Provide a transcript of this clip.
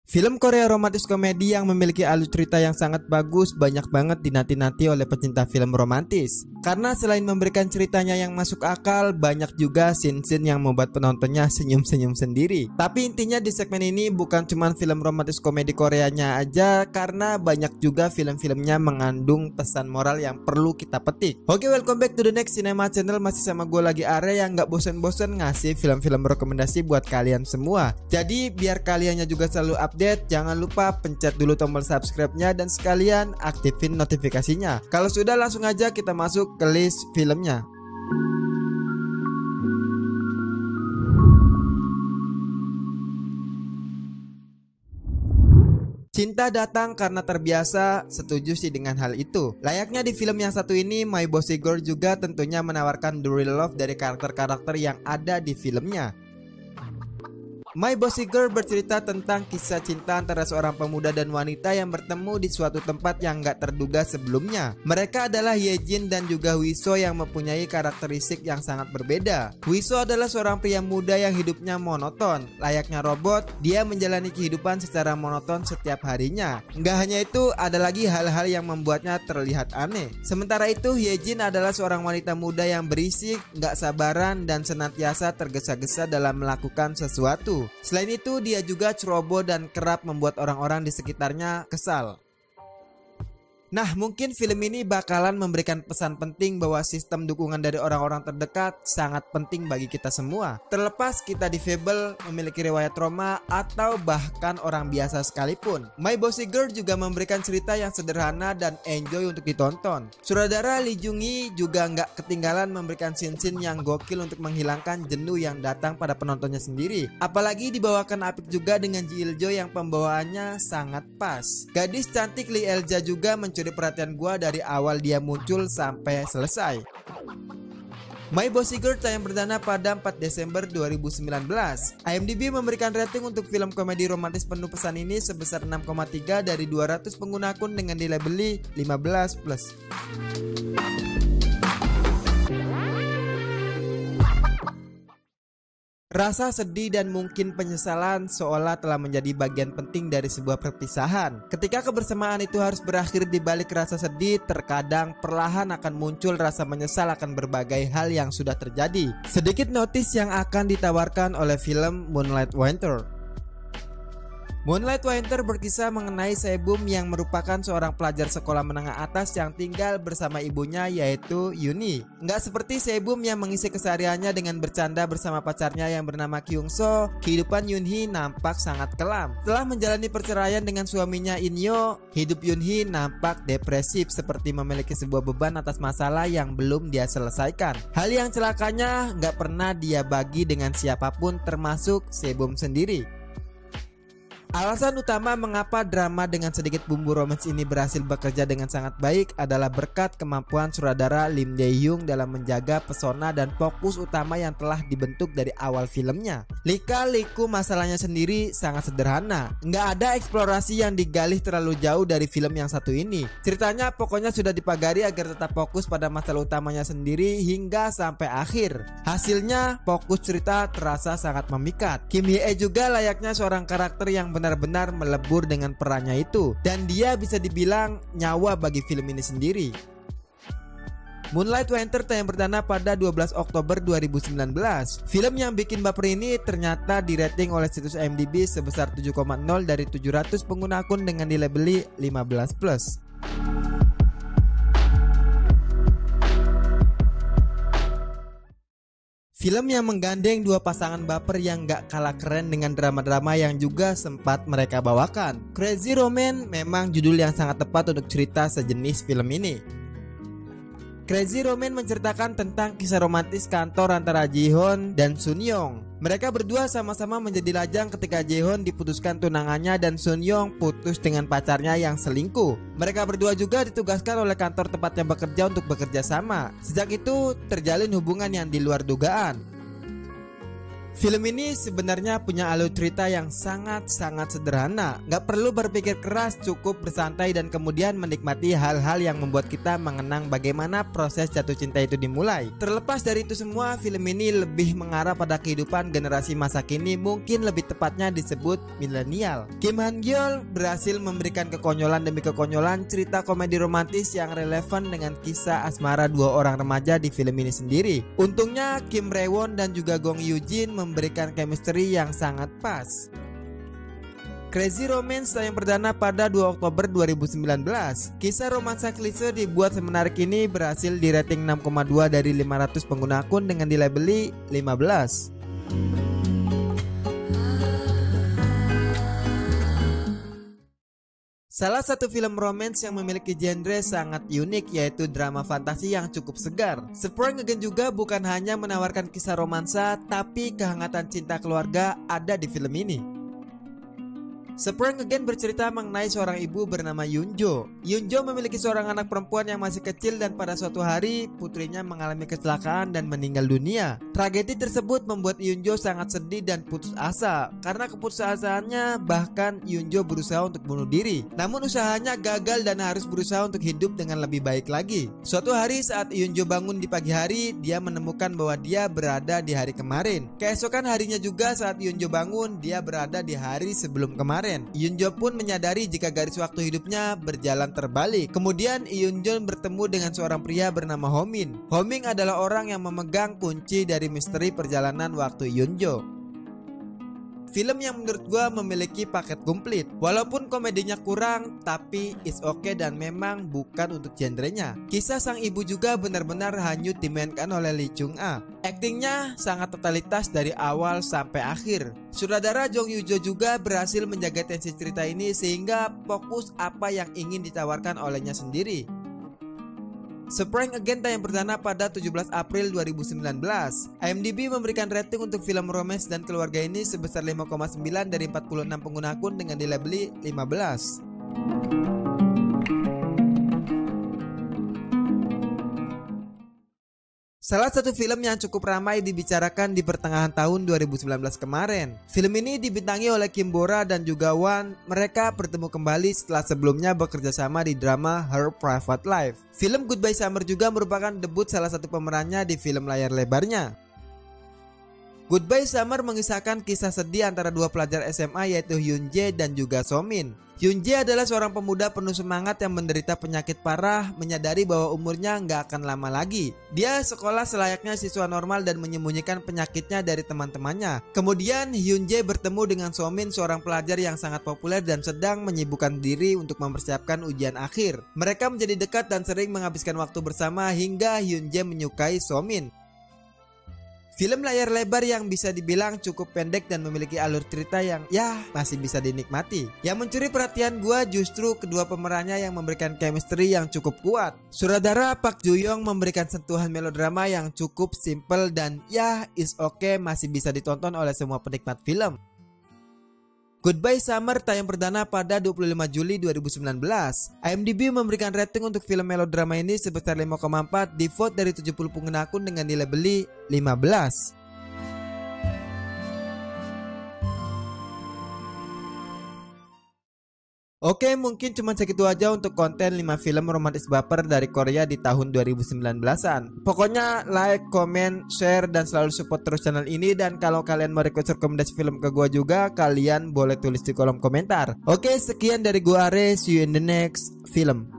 Film Korea romantis komedi yang memiliki alur cerita yang sangat bagus banyak banget dinanti-nanti oleh pecinta film romantis. Karena selain memberikan ceritanya yang masuk akal, banyak juga scene-scene yang membuat penontonnya senyum-senyum sendiri. Tapi intinya di segmen ini bukan cuma film romantis komedi Koreanya aja, karena banyak juga film-filmnya mengandung pesan moral yang perlu kita petik. Oke, welcome back to the next cinema channel. Masih sama gue lagi Are yang gak bosen-bosen ngasih film-film rekomendasi buat kalian semua. Jadi biar kaliannya juga selalu update, jangan lupa pencet dulu tombol subscribe-nya dan sekalian aktifin notifikasinya. Kalau sudah, langsung aja kita masuk ke list filmnya. Cinta datang karena terbiasa, setuju sih dengan hal itu. Layaknya di film yang satu ini, My Bossy Girl juga tentunya menawarkan the real love dari karakter-karakter yang ada di filmnya. My Bossy Girl bercerita tentang kisah cinta antara seorang pemuda dan wanita yang bertemu di suatu tempat yang gak terduga sebelumnya. Mereka adalah Yejin dan juga Hwiso yang mempunyai karakteristik yang sangat berbeda. Hwiso adalah seorang pria muda yang hidupnya monoton. Layaknya robot, dia menjalani kehidupan secara monoton setiap harinya. Nggak hanya itu, ada lagi hal-hal yang membuatnya terlihat aneh. Sementara itu, Yejin adalah seorang wanita muda yang berisik, gak sabaran, dan senantiasa tergesa-gesa dalam melakukan sesuatu. Selain itu, dia juga ceroboh dan kerap membuat orang-orang di sekitarnya kesal. Nah, mungkin film ini bakalan memberikan pesan penting bahwa sistem dukungan dari orang-orang terdekat sangat penting bagi kita semua. Terlepas kita difabel, memiliki riwayat trauma, atau bahkan orang biasa sekalipun. My Bossy Girl juga memberikan cerita yang sederhana dan enjoy untuk ditonton. Sutradara Lee Jung-hee juga nggak ketinggalan memberikan scene-scene yang gokil untuk menghilangkan jenuh yang datang pada penontonnya sendiri. Apalagi dibawakan apik juga dengan Ji Il-jo yang pembawaannya sangat pas. Gadis cantik Lee Elja juga mencuri perhatian gua dari awal dia muncul sampai selesai. My Bossy Girl tayang perdana pada 4 Desember 2019. IMDb memberikan rating untuk film komedi romantis penuh pesan ini sebesar 6,3 dari 200 pengguna akun dengan nilai beli 15+. Rasa sedih dan mungkin penyesalan seolah telah menjadi bagian penting dari sebuah perpisahan. Ketika kebersamaan itu harus berakhir di balik rasa sedih, terkadang perlahan akan muncul rasa menyesal akan berbagai hal yang sudah terjadi. Sedikit notis yang akan ditawarkan oleh film Moonlight Winter. Moonlight Winter berkisah mengenai Sebum yang merupakan seorang pelajar sekolah menengah atas yang tinggal bersama ibunya yaitu Yuni. Nggak seperti Sebum yang mengisi kesehariannya dengan bercanda bersama pacarnya yang bernama Kyung-so, kehidupan Yun-hee nampak sangat kelam. Setelah menjalani perceraian dengan suaminya In-yo, hidup Yun-hee nampak depresif seperti memiliki sebuah beban atas masalah yang belum dia selesaikan. Hal yang celakanya nggak pernah dia bagi dengan siapapun termasuk Sebum sendiri. Alasan utama mengapa drama dengan sedikit bumbu romance ini berhasil bekerja dengan sangat baik adalah berkat kemampuan sutradara Lim Dae-hyung dalam menjaga pesona dan fokus utama yang telah dibentuk dari awal filmnya. Lika-liku masalahnya sendiri sangat sederhana, nggak ada eksplorasi yang digali terlalu jauh dari film yang satu ini. Ceritanya pokoknya sudah dipagari agar tetap fokus pada masalah utamanya sendiri hingga sampai akhir. Hasilnya fokus cerita terasa sangat memikat. Kim Hye juga layaknya seorang karakter yang benar-benar melebur dengan perannya itu, dan dia bisa dibilang nyawa bagi film ini sendiri. Moonlight Winter tayang perdana pada 12 Oktober 2019. Film yang bikin baper ini ternyata dirating oleh situs IMDb sebesar 7,0 dari 700 pengguna akun dengan nilai beli 15+. Film yang menggandeng dua pasangan baper yang gak kalah keren dengan drama-drama yang juga sempat mereka bawakan. Crazy Romance memang judul yang sangat tepat untuk cerita sejenis film ini. Crazy Romance menceritakan tentang kisah romantis kantor antara Ji-hoon dan Sun-young. Mereka berdua sama-sama menjadi lajang ketika Ji-hoon diputuskan tunangannya dan Sun-young putus dengan pacarnya yang selingkuh. Mereka berdua juga ditugaskan oleh kantor tempatnya bekerja untuk bekerja sama. Sejak itu terjalin hubungan yang di luar dugaan. Film ini sebenarnya punya alur cerita yang sangat-sangat sederhana. Gak perlu berpikir keras, cukup bersantai dan kemudian menikmati hal-hal yang membuat kita mengenang bagaimana proses jatuh cinta itu dimulai. Terlepas dari itu semua, film ini lebih mengarah pada kehidupan generasi masa kini, mungkin lebih tepatnya disebut milenial. Kim Han Gyeol berhasil memberikan kekonyolan demi kekonyolan cerita komedi romantis yang relevan dengan kisah asmara dua orang remaja di film ini sendiri. Untungnya Kim Rae Won dan juga Gong Yoo Jin memberikan chemistry yang sangat pas. Crazy Romance tayang perdana pada 2 Oktober 2019. Kisah romansa klise dibuat semenarik ini berhasil di rating 6,2 dari 500 pengguna akun dengan dilabeli 15. Salah satu film romance yang memiliki genre sangat unik yaitu drama fantasi yang cukup segar. Spring Again juga bukan hanya menawarkan kisah romansa, tapi kehangatan cinta keluarga ada di film ini. Spring Again bercerita mengenai seorang ibu bernama Yoonjo. Yoonjo memiliki seorang anak perempuan yang masih kecil dan pada suatu hari putrinya mengalami kecelakaan dan meninggal dunia. Tragedi tersebut membuat Yoonjo sangat sedih dan putus asa. Karena keputusasaannya bahkan Yoonjo berusaha untuk bunuh diri. Namun usahanya gagal dan harus berusaha untuk hidup dengan lebih baik lagi. Suatu hari saat Yoonjo bangun di pagi hari, dia menemukan bahwa dia berada di hari kemarin. Keesokan harinya juga saat Yoonjo bangun, dia berada di hari sebelum kemarin. Yoonjo pun menyadari jika garis waktu hidupnya berjalan terbalik. Kemudian Yoonjo bertemu dengan seorang pria bernama Homin. Homin adalah orang yang memegang kunci dari misteri perjalanan waktu Yoonjo. Film yang menurut gue memiliki paket komplit. Walaupun komedinya kurang, tapi it's okay dan memang bukan untuk genrenya. Kisah sang ibu juga benar-benar hanyut dimainkan oleh Lee Chung-ah. Aktingnya sangat totalitas dari awal sampai akhir. Sutradara Jong Yoo Jo juga berhasil menjaga tensi cerita ini sehingga fokus apa yang ingin ditawarkan olehnya sendiri. Spring Again tayang perdana pada 17 April 2019. IMDb memberikan rating untuk film romance dan keluarga ini sebesar 5,9 dari 46 pengguna akun dengan dilabeli 15. Salah satu film yang cukup ramai dibicarakan di pertengahan tahun 2019 kemarin. Film ini dibintangi oleh Kim Bora dan juga Wan. Mereka bertemu kembali setelah sebelumnya bekerja sama di drama Her Private Life. Film Goodbye Summer juga merupakan debut salah satu pemerannya di film layar lebarnya. Goodbye Summer mengisahkan kisah sedih antara dua pelajar SMA yaitu Hyun Jae dan juga Somin. Hyun Jae adalah seorang pemuda penuh semangat yang menderita penyakit parah, menyadari bahwa umurnya nggak akan lama lagi. Dia sekolah selayaknya siswa normal dan menyembunyikan penyakitnya dari teman-temannya. Kemudian Hyun Jae bertemu dengan Somin, seorang pelajar yang sangat populer dan sedang menyibukkan diri untuk mempersiapkan ujian akhir. Mereka menjadi dekat dan sering menghabiskan waktu bersama hingga Hyun Jae menyukai Somin. Film layar lebar yang bisa dibilang cukup pendek dan memiliki alur cerita yang masih bisa dinikmati. Yang mencuri perhatian gua justru kedua pemerannya yang memberikan chemistry yang cukup kuat. Sutradara Park Joo Young memberikan sentuhan melodrama yang cukup simple dan is okay, masih bisa ditonton oleh semua penikmat film. Goodbye Summer tayang perdana pada 25 Juli 2019. IMDb memberikan rating untuk film melodrama ini sebesar 5,4 di vote dari 70 pengguna akun dengan dilabeli 15. Oke, mungkin cuma segitu aja untuk konten 5 film romantis baper dari Korea di tahun 2019-an. Pokoknya like, comment, share, dan selalu support terus channel ini. Dan kalau kalian mau request rekomendasi film ke gua juga, kalian boleh tulis di kolom komentar. Oke, sekian dari gua Are, see you in the next film.